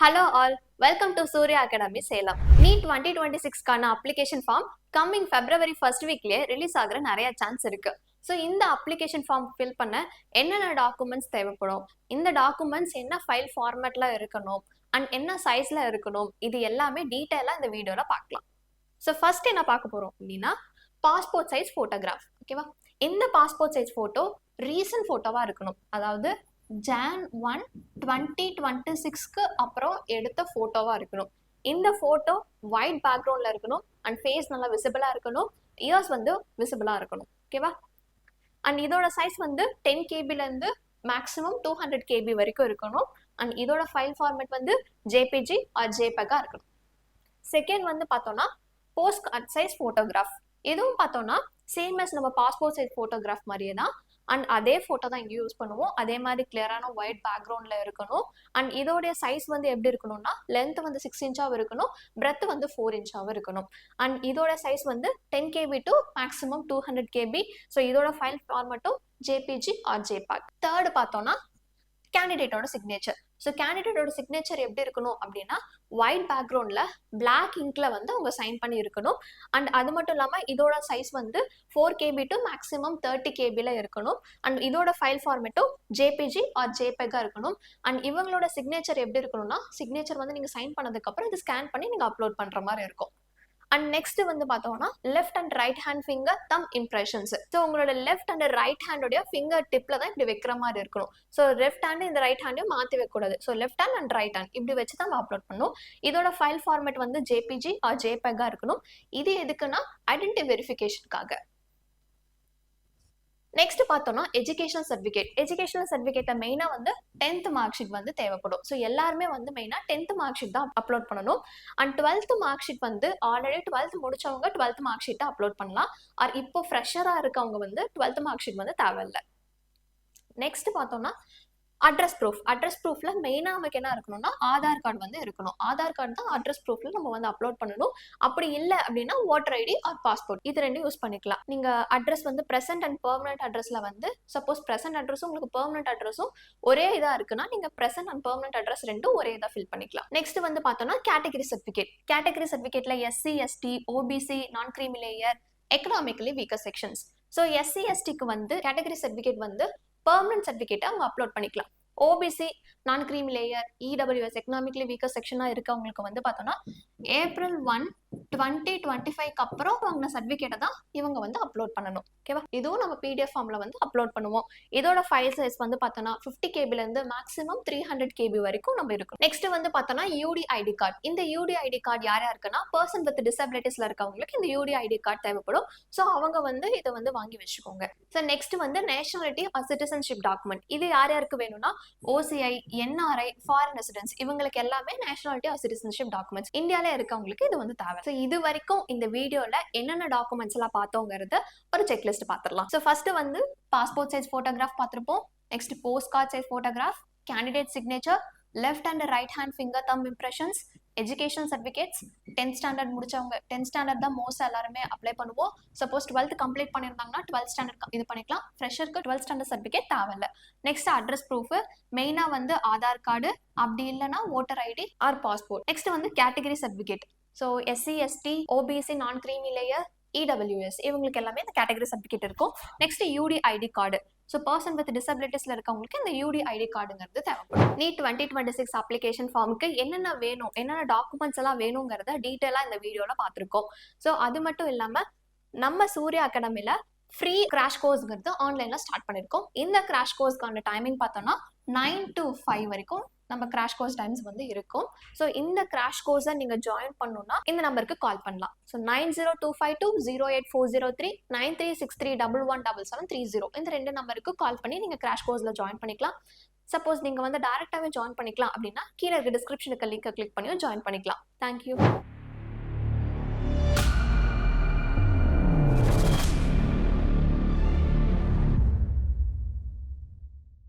Hello all, welcome to Surya Academy Salem. NEET 2026 application form coming February 1st weekலயே release ஆகுற நிறைய chance இருக்கு. So இந்த application form fill பண்ண என்னென்ன டாக்குமெண்ட்ஸ் தேவைப்படும், இந்த டாக்குமெண்ட்ஸ் என்ன ஃபைல் ஃபார்மேட்ல இருக்கணும் அண்ட் என்ன சைஸ்ல இருக்கணும், இது எல்லாமே டீட்டெயிலாக இந்த வீடியோல பார்க்கலாம். ஸோ ஃபர்ஸ்ட் என்ன பார்க்க போறோம் அப்படின்னா பாஸ்போர்ட் சைஸ் ஃபோட்டோகிராஃப். ஓகேவா, இந்த பாஸ்போர்ட் சைஸ் ஃபோட்டோ ரீசன்ட் ஃபோட்டோவா இருக்கணும். அதாவது Jan 1 2026 அப்புறம் எடுத்த ஃபோட்டோவா இருக்கணும். இந்த ஃபோட்டோ ஒயிட் பேக்ரவுண்ட்ல இருக்கணும் அண்ட் ஃபேஸ் நல்லா விசிபிளா இருக்கணும், இயர்ஸ் வந்து விசிபிளா இருக்கணும். ஓகேவா, அண்ட் இதோட சைஸ் வந்து 10 KB இருந்து மேக்ஸிமம் 200 KB வரைக்கும் இருக்கணும். அண்ட் இதோட ஃபைல் ஃபார்மேட் வந்து JPG ஆர் JPEG இருக்கணும். செகண்ட் வந்து பார்த்தோம்னா போஸ்ட் கார்ட் சைஸ் ஃபோட்டோகிராஃப். இதுவும் பார்த்தோம்னா சேம் as நம்ம பாஸ்போர்ட் சைஸ் ஃபோட்டோகிராஃப் மாதிரியே தான். அண்ட் அதே ஃபோட்டோ தான் இங்கே யூஸ் பண்ணுவோம். அதே மாதிரி கிளியரான ஒயிட் பேக்ரவுண்டில் இருக்கணும். அண்ட் இதோடைய சைஸ் வந்து எப்படி இருக்கணும்னா லென்த் வந்து 6 இன்ச்சாகவும் இருக்கணும், பிரெத் வந்து 4 இன்ச்சாகவும் இருக்கணும். அண்ட் இதோட சைஸ் வந்து 10 KB to maximum 200 KB. So இதோட ஃபைல் ஃபார்மட்டும் JPG ஆர் JPEG. தேர்டு பார்த்தோம்னா கேண்டிடேட்டோட சிக்னேச்சர். ஸோ கேண்டிடேட்டோட சிக்னேச்சர் எப்படி இருக்கணும் அப்படின்னா ஒயிட் பேக்ரவுண்டில் பிளாக் இங்க்ல வந்து அவங்க சைன் பண்ணி இருக்கணும். அண்ட் அது மட்டும் இல்லாமல் இதோட சைஸ் வந்து 4 KB டு மேக்ஸிமம் 30 KB இருக்கணும். அண்ட் இதோட ஃபைல் ஃபார்மேட்டும் JPG ஆர் JPEG இருக்கணும். அண்ட் இவங்களோட சிக்னேச்சர் எப்படி இருக்கணும்னா சிக்னேச்சர் வந்து நீங்கள் சைன் பண்ணதுக்கப்புறம் இது ஸ்கேன் பண்ணி நீங்கள் அப்லோட் பண்ணுற மாதிரி இருக்கும். அண்ட் நெக்ஸ்ட் வந்து பார்த்தோம்னா left and right hand finger thumb impressions. So உங்களோட லெஃப்ட் அண்ட் ரைட் ஹேண்டோடைய ஃபிங்கர் டிப்ல தான் இப்படி வைக்கிற மாதிரி இருக்கணும். ஸோ லெஃப்ட் ஹேண்ட் இந்த ரைட் ஹேண்டையும் மாற்றி வைக்கக்கூடாது. So left hand and right hand இப்படி வச்சு தான் நம்ம அப்லோட் பண்ணணும். இதோட ஃபைல் ஃபார்மேட் வந்து JPG ஆர் JPEG இருக்கணும். இது எதுக்குன்னா ஐடென்டிட்டி வெரிஃபிகேஷனுக்காக. நெக்ஸ்ட் பார்த்தோம்னா எஜுகேஷனல் சர்டிஃபிகேட். எஜுகேஷனல் சர்டிஃபிகேட்டை மெயினாக வந்து 10th மார்க் ஷீட் வந்து தேவைப்படும். ஸோ எல்லாருமே வந்து மெயினாக 10th மார்க் ஷீட் தான் அப்லோட் பண்ணணும். அண்ட் 12th மார்க் ஷீட் வந்து ஆல்ரெடி 12th முடிச்சவங்க 12th மார்க் ஷீட்டை அப்லோட் பண்ணலாம். ஆர் இப்போ ஃப்ரெஷராக இருக்கவங்க வந்து 12th மார்க் ஷீட் வந்து தேவையில்லை. நெக்ஸ்ட் பார்த்தோம்னா அட்ரஸ் ப்ரூஃப். அட்ரஸ் ப்ரூஃப்ல மெயினாக நமக்கு என்ன இருக்கணும்னா ஆதார் கார்டு வந்து இருக்கணும். ஆதார் கார்டு தான் அட்ரஸ் ப்ரூஃப்ல நம்ம வந்து அப்லோட் பண்ணணும். அப்படி இல்லை அப்படின்னா ஓட்டர் ஐடி ஆர் பாஸ்போர்ட் இது ரெண்டும் யூஸ் பண்ணிக்கலாம். நீங்க அட்ரஸ் வந்து பிரசன்ட் அண்ட் பெர்மனன்ட் அட்ரஸ்ல வந்து சப்போஸ் பிரசன்ட் அட்ரஸும் உங்களுக்கு பெர்மனன்ட் அட்ரஸும் ஒரே இதா இருக்குன்னா நீங்க பிரசன்ட் அண்ட் பெர்மனன்ட் அட்ரஸ் ரெண்டும் ஒரே இதா ஃபில் பண்ணிக்கலாம். நெக்ஸ்ட் வந்து பார்த்தோம்னா கேட்டகரி சர்டிஃபிகேட். கேட்டகரி சர்டிஃபிகேட்ல SC ST OBC non creamy layer economically weaker sections. So SC STக்கு வந்து கேட்டகரி சர்டிஃபிகேட் வந்து பெர்மனன்ட் சர்டிஃபிகேட்டை அவங்க அப்லோட் பண்ணிக்கலாம். OBC non creamy layer EWS economically weaker செக்ஷனாக இருக்கவங்களுக்கு வந்து பார்த்தோம்னா April 1 2025 அப்புறம் வாங்கின சர்டிஃபிகேட்டை தான் இவங்க வந்து அப்லோட் பண்ணணும். ஓகேவா, இதுவும் நம்ம PDF ஃபார்ம்ல வந்து அப்லோட் பண்ணுவோம். இதோட ஃபைல் சைஸ் வந்து பார்த்தோம்னா 50 KB இருந்து மேக்ஸிமம் 300 KB வரைக்கும் நம்ம இருக்கும். நெக்ஸ்ட் வந்து பார்த்தோம்னா UDID கார்டு. இந்த UDID கார்டு யார் யாருக்குன்னா பர்சன் வித் டிசபிலிட்டிஸ்ல இருக்கவங்களுக்கு இந்த UDID கார்டு தேவைப்படும். ஸோ அவங்க வந்து இதை வந்து வாங்கி வச்சுக்கோங்க. ஸோ நெக்ஸ்ட் வந்து நேஷனாலிட்டி ஆர் சிட்டிசன்ஷிப் டாக்குமெண்ட். இது யார் யாருக்கு வேணும்னா OCI NRI ஃபாரின் ரெசிடென்ஸ் இவங்களுக்கு எல்லாமே நேஷனாலிட்டி ஆர் சிட்டிசன்ஷிப் டாக்குமெண்ட்ஸ் இந்தியாவில இருக்கவங்களுக்கு இது வந்து தேவை. ஸோ இது வரைக்கும் இந்த வீடியோல என்னென்ன டாக்குமெண்ட்ஸ் எல்லாம் பார்த்தோங்கிறது ஒரு செக்லிஸ்ட் பார்த்துடலாம். ஸோ ஃபர்ஸ்ட் வந்து பாஸ்போர்ட் சைஸ் ஃபோட்டோகிராஃப் பார்த்துருப்போம். Next post card size photograph, candidate signature, left and right hand finger thumb impressions, education certificates. 10th standard முடிச்சவங்க 10th ஸ்டாண்டர்ட் தான் மோஸ்ட் எல்லாருமே அப்ளை பண்ணுவோம். சப்போஸ் 12th கம்ப்ளீட் பண்ணியிருந்தாங்கன்னா 12th standard இது பண்ணிக்கலாம். ஃப்ரெஷருக்கு 12th ஸ்டாண்டர்ட் சர்டிஃபிகேட் தேவையில்லை. நெக்ஸ்ட் அட்ரஸ் ப்ரூஃப் மெயினாக வந்து ஆதார் கார்டு, அப்படி இல்லைன்னா voter ID or passport. Next வந்து category certificate. So SC ST OBC non creamy layer EWS இவங்களுக்கு எல்லாமே இந்த கேட்டகரி சர்டிஃபிகேட் இருக்கும். Next UDID card. So person with டிசபிலிட்டிஸ்ல இருக்கவங்களுக்கு இந்த UDID கார்டுங்கிறது தேவைப்படும். NEET 2026 அப்ளிகேஷன் ஃபார்முக்கு என்னென்ன வேணும், என்னென்ன டாக்குமெண்ட்ஸ் எல்லாம் வேணுங்கிறத டீட்டெயிலாக இந்த வீடியோவில் பார்த்துருக்கோம். ஸோ அது மட்டும் இல்லாமல் நம்ம சூர்யா அகாடமியில் ஃப்ரீ கிராஷ் கோர்ஸ்ங்கிறது ஆன்லைனில் ஸ்டார்ட் பண்ணியிருக்கோம். இந்த கிராஷ் கோர்ஸ்க்கான டைமிங் பார்த்தோம்னா 9 to 5 வரைக்கும் நம்ம கிராஷ் கோர்ஸ் டைம்ஸ் வந்து இருக்கும். ஸோ இந்த கிராஷ் கோர்ஸை நீங்கள் ஜாயின் பண்ணணும்னா இந்த நம்பருக்கு கால் பண்ணலாம். ஸோ 9025208403 9363117730 இந்த 2 நம்பருக்கு கால் பண்ணி நீங்கள் கிராஷ் கோர்ஸில் ஜாயின் பண்ணிக்கலாம். சப்போஸ் நீங்கள் வந்து டைரெக்டாகவே ஜாயின் பண்ணிக்கலாம் அப்படின்னா கீழே இருக்க டிஸ்கிரிப்ஷனுக்கு லிங்கை கிளிக் பண்ணியும் ஜாயின் பண்ணிக்கலாம். தேங்க்யூ.